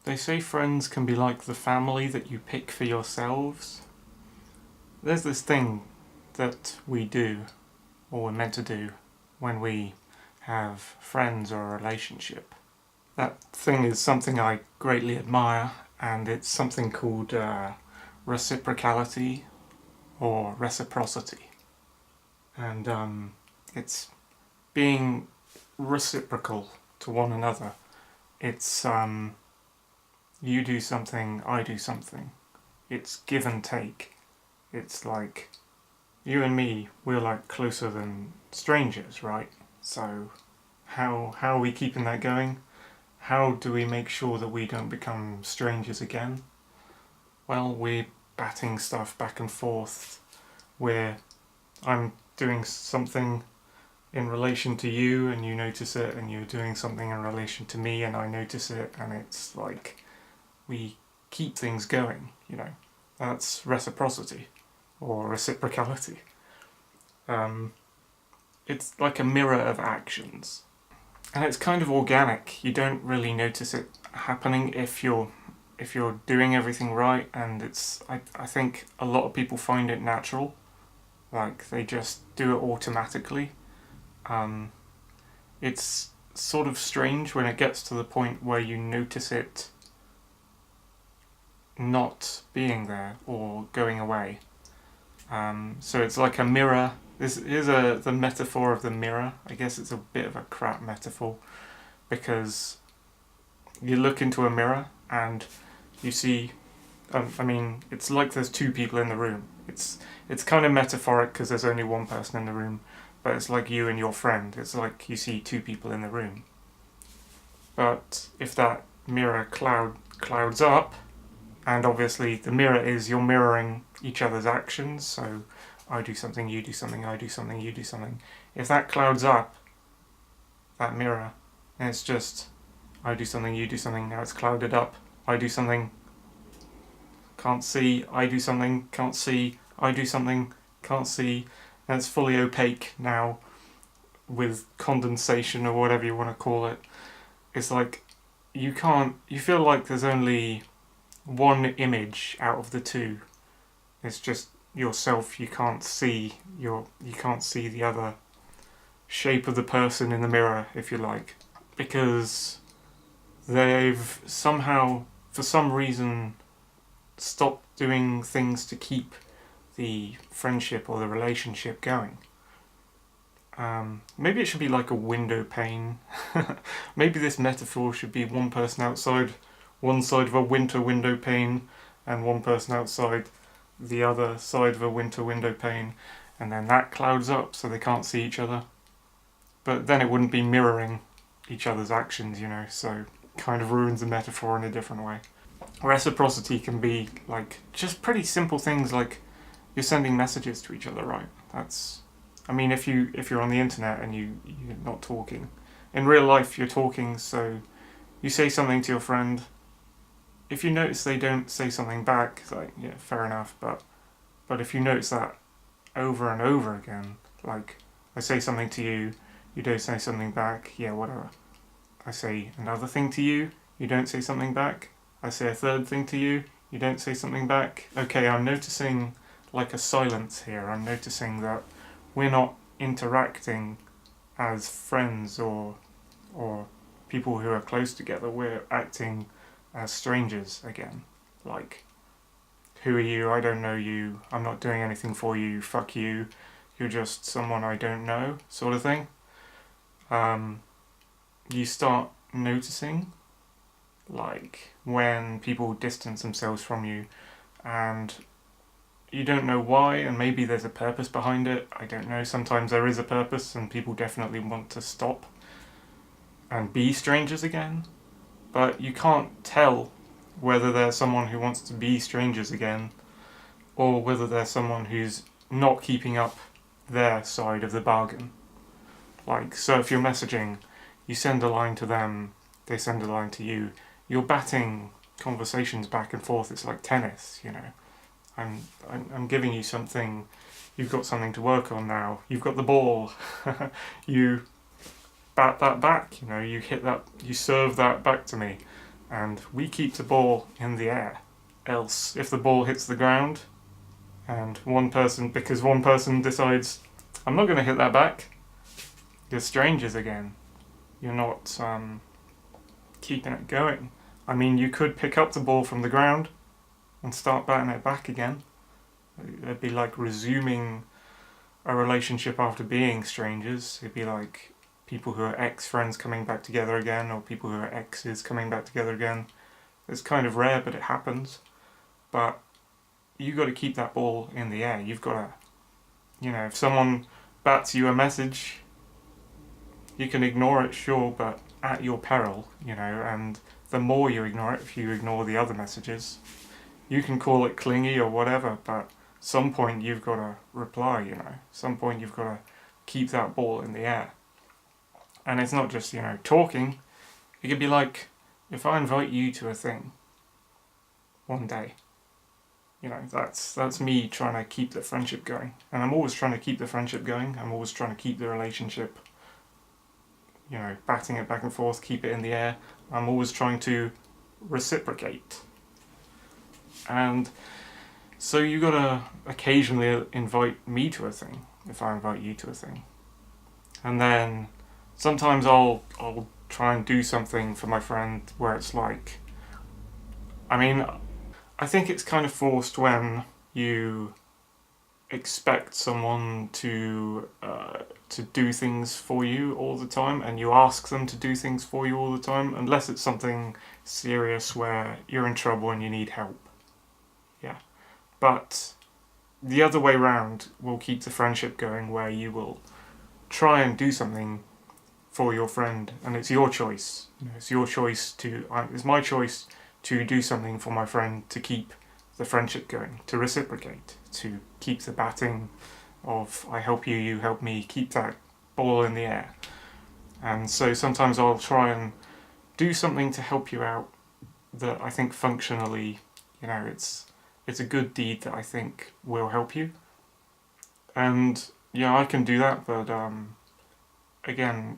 They say friends can be like the family that you pick for yourselves. There's this thing that we do, or we're meant to do, when we have friends or a relationship. That thing is something I greatly admire, and it's something called reciprocality or reciprocity. And it's being reciprocal to one another. It's you do something, I do something. It's give and take. It's like you and me, we're like closer than strangers, right? So how are we keeping that going? How do we make sure that we don't become strangers again? Well, we're batting stuff back and forth where I'm doing something in relation to you and you notice it, and you're doing something in relation to me and I notice it, and it's like we keep things going, you know. That's reciprocity or reciprocality. It's like a mirror of actions. And it's kind of organic. You don't really notice it happening if you're doing everything right, and I think a lot of people find it natural. Like they just do it automatically. It's sort of strange when it gets to the point where you notice it not being there or going away. So it's like a mirror. This is the metaphor of the mirror. I guess it's a bit of a crap metaphor because you look into a mirror and you see. It's like there's two people in the room. It's kind of metaphoric because there's only one person in the room, but it's like you and your friend. It's like you see two people in the room. But if that mirror clouds up, and obviously the mirror is you're mirroring each other's actions, so I do something, you do something, I do something, you do something. If that clouds up, that mirror, and it's just I do something, you do something, now it's clouded up, I do something, can't see, I do something, can't see, I do something, can't see, and it's fully opaque now with condensation or whatever you want to call it. It's like you feel like there's only one image out of the two. It's just yourself. You can't see the other shape of the person in the mirror, if you like, because they've somehow, for some reason, stopped doing things to keep the friendship or the relationship going. Maybe it should be like a window pane. Maybe this metaphor should be one person outside one side of a winter window pane and one person outside the other side of a winter window pane, and then that clouds up so they can't see each other. But then it wouldn't be mirroring each other's actions, you know, so kind of ruins the metaphor in a different way. Reciprocity can be like just pretty simple things like you're sending messages to each other, right? If you're on the internet and you're not talking. In real life you're talking, so you say something to your friend. If you notice they don't say something back, it's like, yeah, fair enough, but if you notice that over and over again, like I say something to you, you don't say something back, yeah, whatever. I say another thing to you, you don't say something back. I say a third thing to you, you don't say something back. Okay, I'm noticing like a silence here. I'm noticing that we're not interacting as friends or people who are close together. We're acting as strangers again. Like, who are you? I don't know you. I'm not doing anything for you. Fuck you. You're just someone I don't know, sort of thing. You start noticing, like, when people distance themselves from you, and you don't know why, and maybe there's a purpose behind it. I don't know. Sometimes there is a purpose, and people definitely want to stop and be strangers again. But you can't tell whether they're someone who wants to be strangers again, or whether they're someone who's not keeping up their side of the bargain. Like, so if you're messaging, you send a line to them, they send a line to you. You're batting conversations back and forth. It's like tennis, you know. I'm giving you something. You've got something to work on now. You've got the ball. You bat that back. You know. You hit that. You serve that back to me. and we keep the ball in the air. Else, if the ball hits the ground and because one person decides, I'm not going to hit that back, you're strangers again. You're not keeping it going. I mean, you could pick up the ball from the ground and start batting it back again. It'd be like resuming a relationship after being strangers. It'd be like people who are ex-friends coming back together again, or people who are exes coming back together again. It's kind of rare, but it happens. But you got to keep that ball in the air. You've got to, if someone bats you a message, you can ignore it, sure, but at your peril, and the more you ignore it, if you ignore the other messages, you can call it clingy or whatever, but some point you've got to reply, some point you've got to keep that ball in the air. And it's not just, talking. It could be like, if I invite you to a thing one day, that's me trying to keep the friendship going. And I'm always trying to keep the friendship going. I'm always trying to keep the relationship, batting it back and forth, keep it in the air. I'm always trying to reciprocate. And so you gotta occasionally invite me to a thing, if I invite you to a thing. And then sometimes I'll try and do something for my friend where it's like, I think it's kind of forced when you expect someone to do things for you all the time, and you ask them to do things for you all the time, unless it's something serious where you're in trouble and you need help. Yeah. But the other way round will keep the friendship going, where you will try and do something for your friend, and it's your choice. It's my choice to do something for my friend to keep the friendship going, to reciprocate, to keep the batting of I help you, you help me, keep that ball in the air. And so sometimes I'll try and do something to help you out that I think functionally, it's a good deed that I think will help you. And I can do that, but again,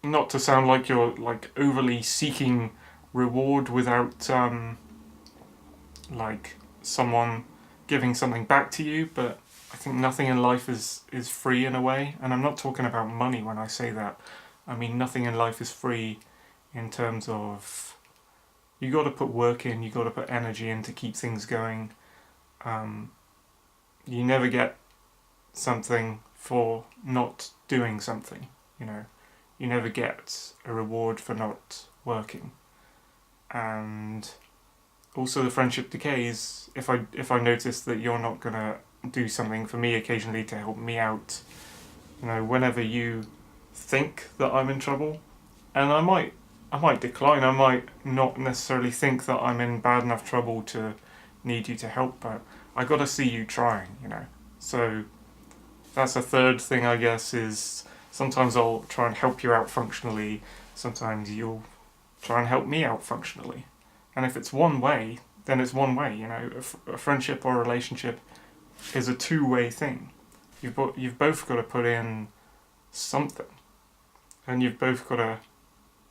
not to sound like you're like overly seeking reward without like someone giving something back to you, but I think nothing in life is free in a way, and I'm not talking about money when I say that. I mean, nothing in life is free in terms of you got to put work in, you got to put energy in to keep things going. You never get something for not doing something, You never get a reward for not working. And also the friendship decays if I notice that you're not gonna do something for me occasionally to help me out. Whenever you think that I'm in trouble, and I might decline. I might not necessarily think that I'm in bad enough trouble to need you to help, but I got to see you trying. So that's a third thing, I guess, is sometimes I'll try and help you out functionally. Sometimes you'll try and help me out functionally. And if it's one way, then it's one way. A friendship or a relationship is a two-way thing. You've both got to put in something, and you've both got to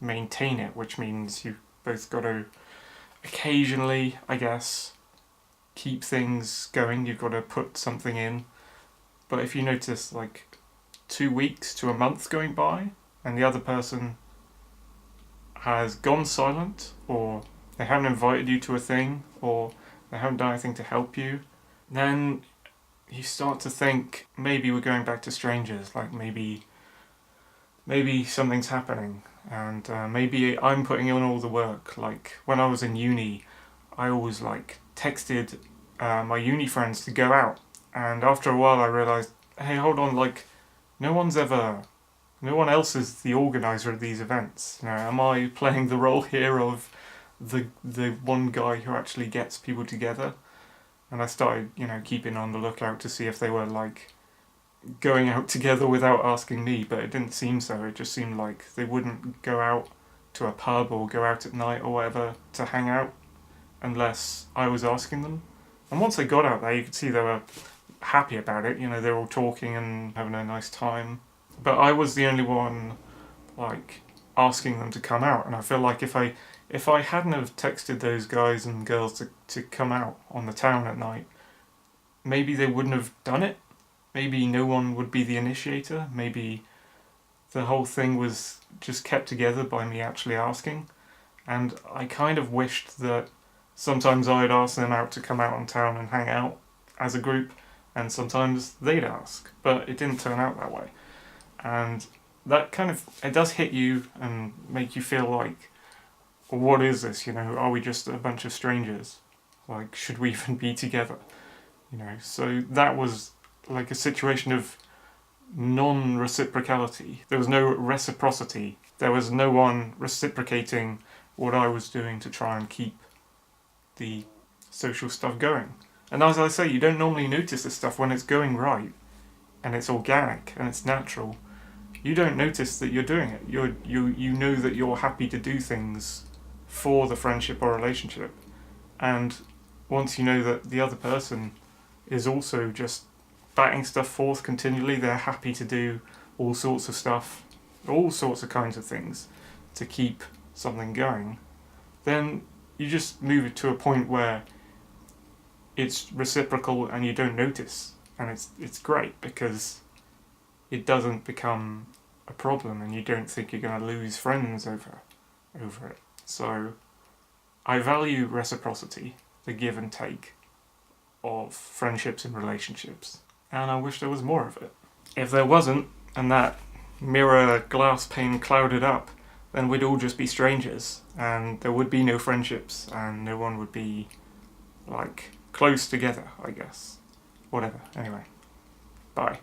maintain it, which means you've both got to occasionally, I guess, keep things going. You've got to put something in. But if you notice like 2 weeks to a month going by and the other person has gone silent, or they haven't invited you to a thing, or they haven't done anything to help you, then you start to think maybe we're going back to strangers, like maybe something's happening, and maybe I'm putting in all the work. Like when I was in uni, I always like texted my uni friends to go out, and after a while I realised, hey, hold on, like no one else is the organiser of these events. Am I playing the role here of the one guy who actually gets people together? And I started, keeping on the lookout to see if they were like going out together without asking me, but it didn't seem so. It just seemed like they wouldn't go out to a pub or go out at night or whatever to hang out unless I was asking them. And once they got out there, you could see they were happy about it. They were all talking and having a nice time. But I was the only one, like, asking them to come out. And I feel like if I hadn't have texted those guys and girls to come out on the town at night, maybe they wouldn't have done it. Maybe no one would be the initiator. Maybe the whole thing was just kept together by me actually asking. And I kind of wished that sometimes I'd ask them out to come out in town and hang out as a group, and sometimes they'd ask. But it didn't turn out that way. And that kind of, it does hit you and make you feel like, well, what is this, you know? Are we just a bunch of strangers? Like, should we even be together? You know, so that was like a situation of non-reciprocality. There was no reciprocity. There was no one reciprocating what I was doing to try and keep the social stuff going. And as I say, you don't normally notice this stuff when it's going right and it's organic and it's natural. You don't notice that you're doing it. You know that you're happy to do things for the friendship or relationship. And once you know that the other person is also just batting stuff forth continually, they're happy to do all sorts of stuff, all sorts of kinds of things to keep something going, then you just move it to a point where it's reciprocal and you don't notice, and it's great because it doesn't become a problem and you don't think you're going to lose friends over it. So I value reciprocity, the give and take of friendships and relationships, and I wish there was more of it. If there wasn't, and that mirror glass pane clouded up, then we'd all just be strangers, and there would be no friendships, and no one would be, like, close together, I guess. Whatever. Anyway. Bye.